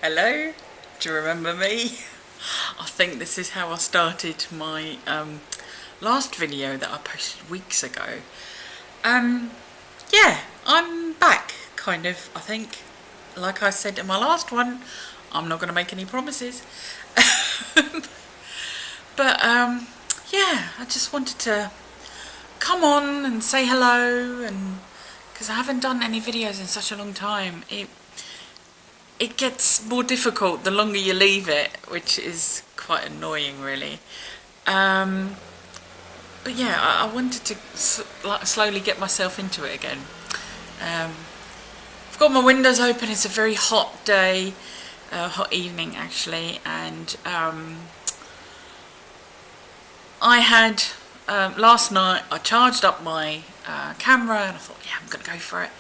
Hello, do you remember me? I think this is how I started my last video that I posted weeks ago. Um, yeah, I'm back, kind of, I think. Like I said in my last one, I'm not going to make any promises. But yeah, I just wanted to come on and say hello, and because I haven't done any videos in such a long time. It gets more difficult the longer you leave it, which is quite annoying, really. Um, but yeah, I wanted to slowly get myself into it again. Um, I've got my windows open. It's a very hot day, hot evening actually, and I had last night. I charged up my camera, and I thought, yeah, I'm gonna go for it.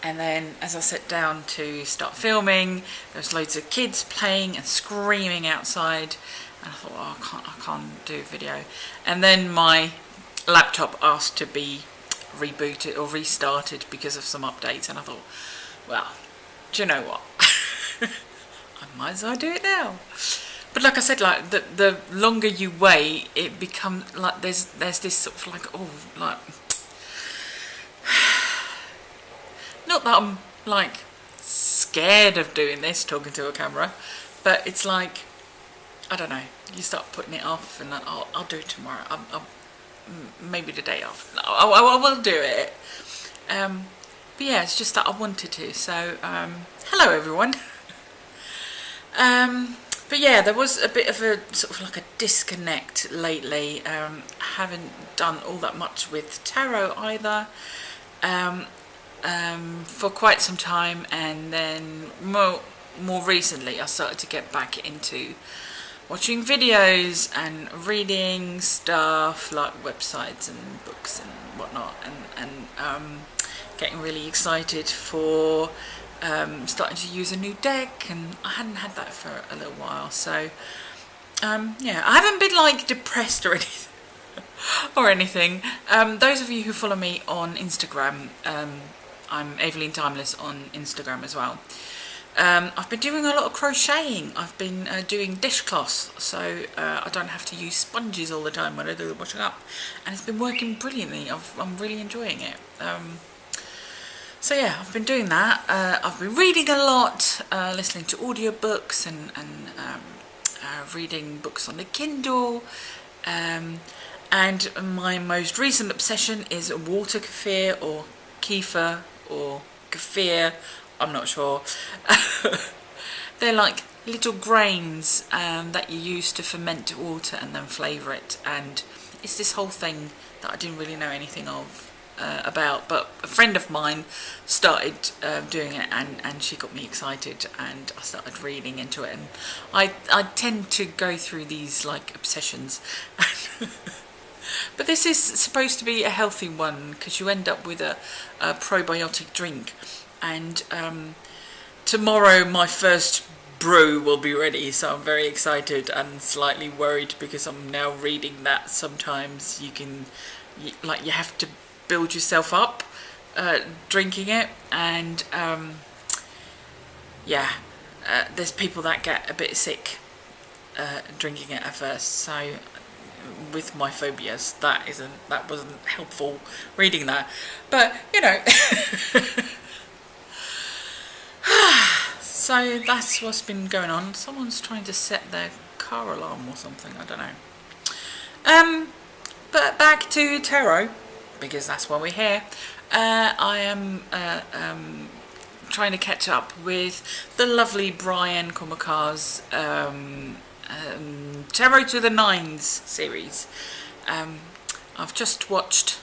And then as I sat down to start filming, there was loads of kids playing and screaming outside, and I thought, oh, I can't do a video. And then my laptop asked to be rebooted or restarted because of some updates, and I thought, well, do you know what? I might as well do it now. But like I said, like the longer you wait, it becomes like there's this sort of like, oh, like, not that I'm like scared of doing this, talking to a camera, but it's like, I don't know, you start putting it off, and I'll do it tomorrow. Maybe the day off. I will do it. But yeah, it's just that I wanted to. So hello everyone. But yeah, there was a bit of a sort of like a disconnect lately. Haven't done all that much with tarot either. For quite some time, and then more recently I started to get back into watching videos and reading stuff like websites and books and whatnot, and getting really excited for starting to use a new deck, and I hadn't had that for a little while. So yeah, I haven't been like depressed or anything. Those of you who follow me on Instagram, I'm Evelyn Timeless on Instagram as well. I've been doing a lot of crocheting. I've been doing dishcloths, so I don't have to use sponges all the time when I do the washing up, and it's been working brilliantly. I'm really enjoying it. So yeah, I've been doing that. I've been reading a lot, listening to audiobooks and reading books on the Kindle. And my most recent obsession is water kefir or kefir or kefir, I'm not sure. They're like little grains that you use to ferment water and then flavour it, and it's this whole thing that I didn't really know anything of about, but a friend of mine started doing it, and she got me excited, and I started reading into it, and I tend to go through these like obsessions. But this is supposed to be a healthy one, because you end up with a probiotic drink, and tomorrow my first brew will be ready, so I'm very excited and slightly worried, because I'm now reading that sometimes you have to build yourself up drinking it, and yeah, there's people that get a bit sick drinking it at first, so with my phobias, that wasn't helpful reading that, but you know. So that's what's been going on. Someone's trying to set their car alarm or something, I don't know. But back to tarot, because that's why we're here. I am trying to catch up with the lovely Brian Komakar's Tarot to the Nines series. I've just watched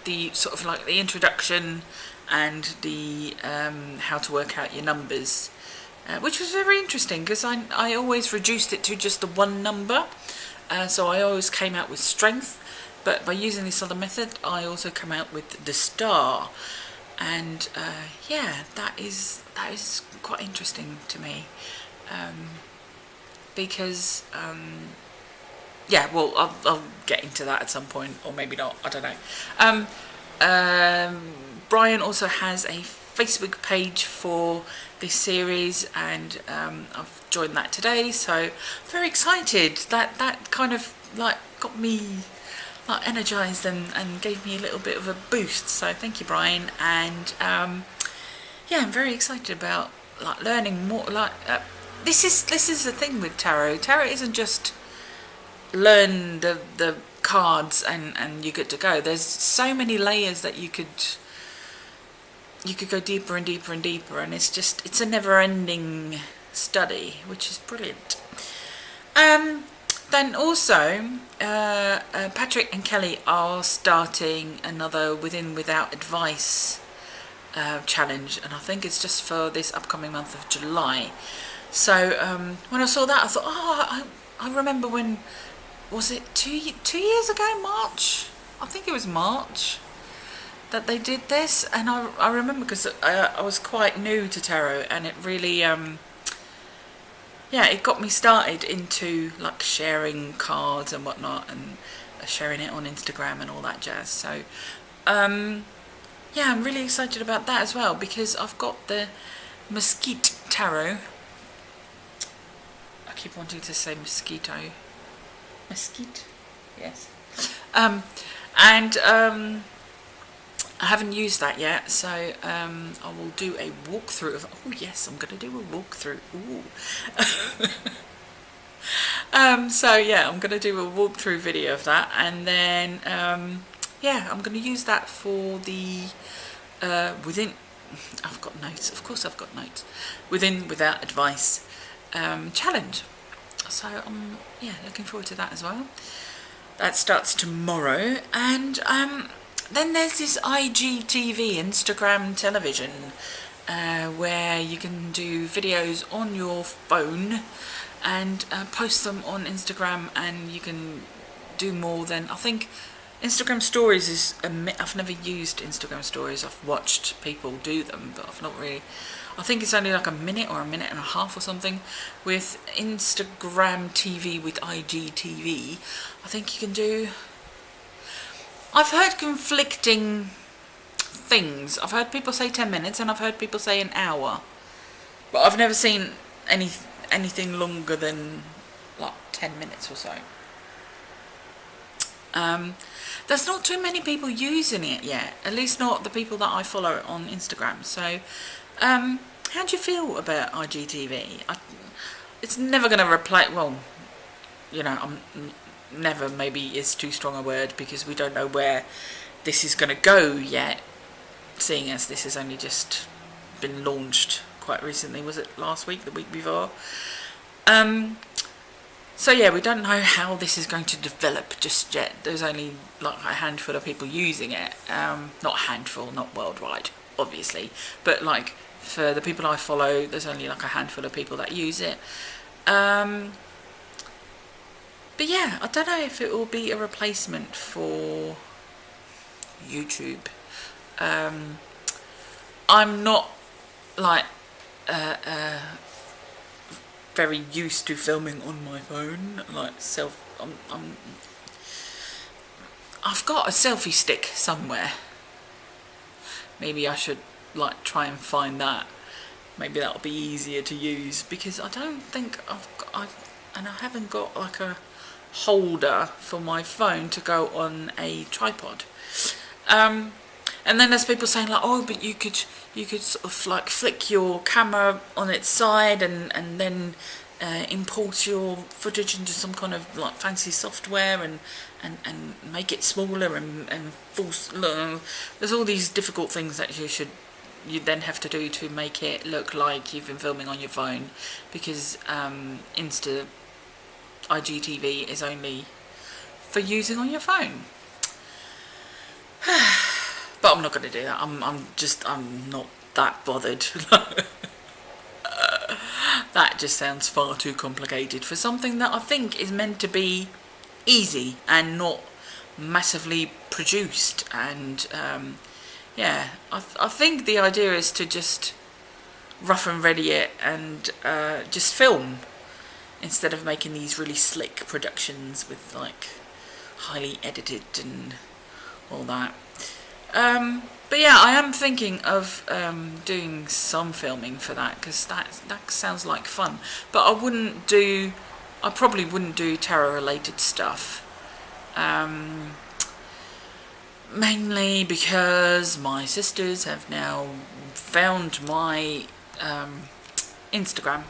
the sort of like the introduction and the how to work out your numbers, which was very interesting, because I always reduced it to just the one number, so I always came out with strength, but by using this other method I also come out with the star, and yeah, that is quite interesting to me, because yeah, well, I'll get into that at some point, or maybe not, I don't know. Brian also has a Facebook page for this series, and I've joined that today, so very excited. That kind of like got me like energized and gave me a little bit of a boost, so thank you, Brian. And yeah, I'm very excited about like learning more. Like this is the thing with tarot. Tarot isn't just learn the cards and you're good to go. There's so many layers that you could go deeper and deeper and deeper, and it's a never-ending study, which is brilliant. Then also Patrick and Kelly are starting another Within Without Advice challenge, and I think it's just for this upcoming month of July. So when I saw that, I thought, oh, I remember when, was it 2 years ago, March? I think it was March that they did this, and I remember because I was quite new to tarot, and it really yeah, it got me started into like sharing cards and whatnot, and sharing it on Instagram and all that jazz. So yeah, I'm really excited about that as well, because I've got the Mesquite Tarot. I keep wanting to say mosquito. Mesquite, yes. And I haven't used that yet, so I will do a walkthrough of. Oh yes, I'm going to do a walkthrough. Ooh. So yeah, I'm going to do a walkthrough video of that, and then yeah, I'm going to use that for the within. I've got notes. Of course, I've got notes. Within Without Advice challenge. So I'm yeah, looking forward to that as well. That starts tomorrow, and then there's this IGTV, Instagram television, where you can do videos on your phone and post them on Instagram, and you can do more than, I think Instagram stories is I've never used Instagram stories. I've watched people do them, but I've not really. I think it's only like a minute or a minute and a half or something. With Instagram TV, with IGTV, I think you can do. I've heard conflicting things. I've heard people say 10 minutes, and I've heard people say an hour, but I've never seen anything longer than like 10 minutes or so. There's not too many people using it yet, at least not the people that I follow on Instagram. So how do you feel about IGTV? It's never going to replace, well, you know, never maybe is too strong a word, because we don't know where this is going to go yet, seeing as this has only just been launched quite recently. Was it last week, the week before? So yeah, we don't know how this is going to develop just yet. There's only like a handful of people using it. Not a handful, not worldwide, obviously, but like for the people I follow, there's only like a handful of people that use it. But yeah, I don't know if it will be a replacement for YouTube. I'm not like very used to filming on my phone, like I've got a selfie stick somewhere. Maybe I should like try and find that. Maybe that'll be easier to use, because I don't think I haven't got like a holder for my phone to go on a tripod. And then there's people saying like, oh, but you could sort of like flick your camera on its side and then import your footage into some kind of like fancy software and make it smaller and force. There's all these difficult things that you then have to do to make it look like you've been filming on your phone, because IGTV is only for using on your phone. But I'm not going to do that. I'm not that bothered. That just sounds far too complicated for something that I think is meant to be easy and not massively produced. And yeah, I think the idea is to just rough and ready it and just film, instead of making these really slick productions with like highly edited and all that. But yeah, I am thinking of doing some filming for that, because that sounds like fun. But I probably wouldn't do terror related stuff. Mainly because my sisters have now found my Instagram,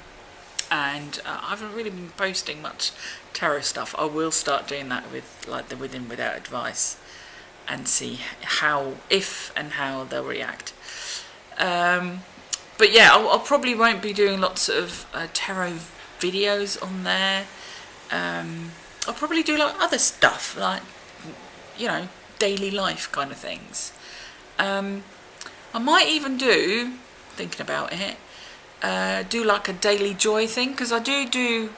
and I haven't really been posting much terror stuff. I will start doing that with like the Within Without Advice, and see if and how they'll react. But yeah, I'll probably won't be doing lots of tarot videos on there. I'll probably do like other stuff, like, you know, daily life kind of things. I might even thinking about it, do like a daily joy thing, because I do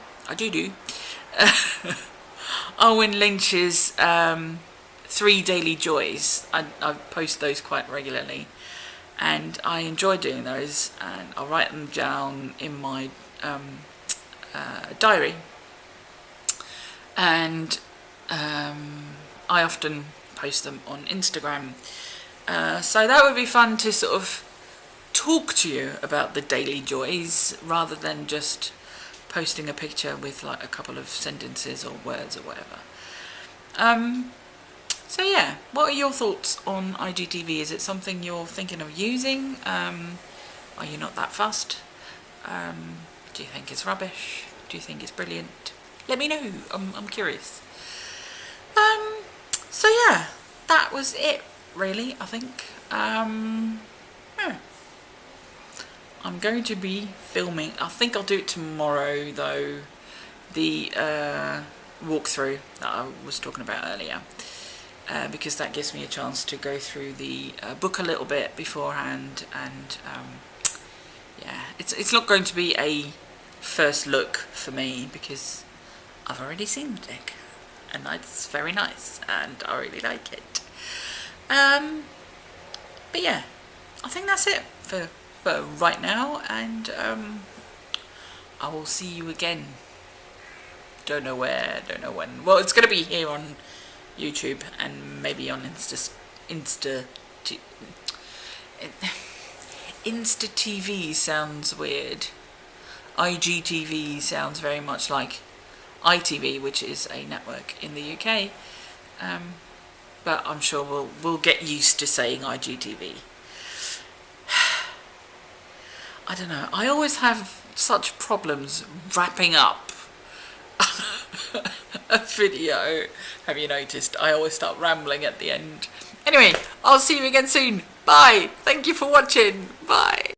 Owen Lynch's 3 daily joys. I post those quite regularly, and I enjoy doing those, and I'll write them down in my diary, and I often post them on Instagram, so that would be fun to sort of talk to you about the daily joys, rather than just posting a picture with like a couple of sentences or words or whatever. So yeah, what are your thoughts on IGTV? Is it something you're thinking of using? Are you not that fussed? Do you think it's rubbish? Do you think it's brilliant? Let me know, I'm curious. So yeah, that was it really, I think. Yeah. I'm going to be filming, I think I'll do it tomorrow though, the walkthrough that I was talking about earlier. Because that gives me a chance to go through the book a little bit beforehand, and yeah, it's not going to be a first look for me, because I've already seen the deck, and it's very nice, and I really like it. But yeah, I think that's it for right now, and I will see you again. Don't know where, don't know when. Well, it's going to be here on YouTube, and maybe on Insta TV sounds weird. IGTV sounds very much like ITV, which is a network in the UK. But I'm sure we'll get used to saying IGTV. I don't know. I always have such problems wrapping up a video. Have you noticed? I always start rambling at the end. Anyway, I'll see you again soon. Bye. Thank you for watching. Bye.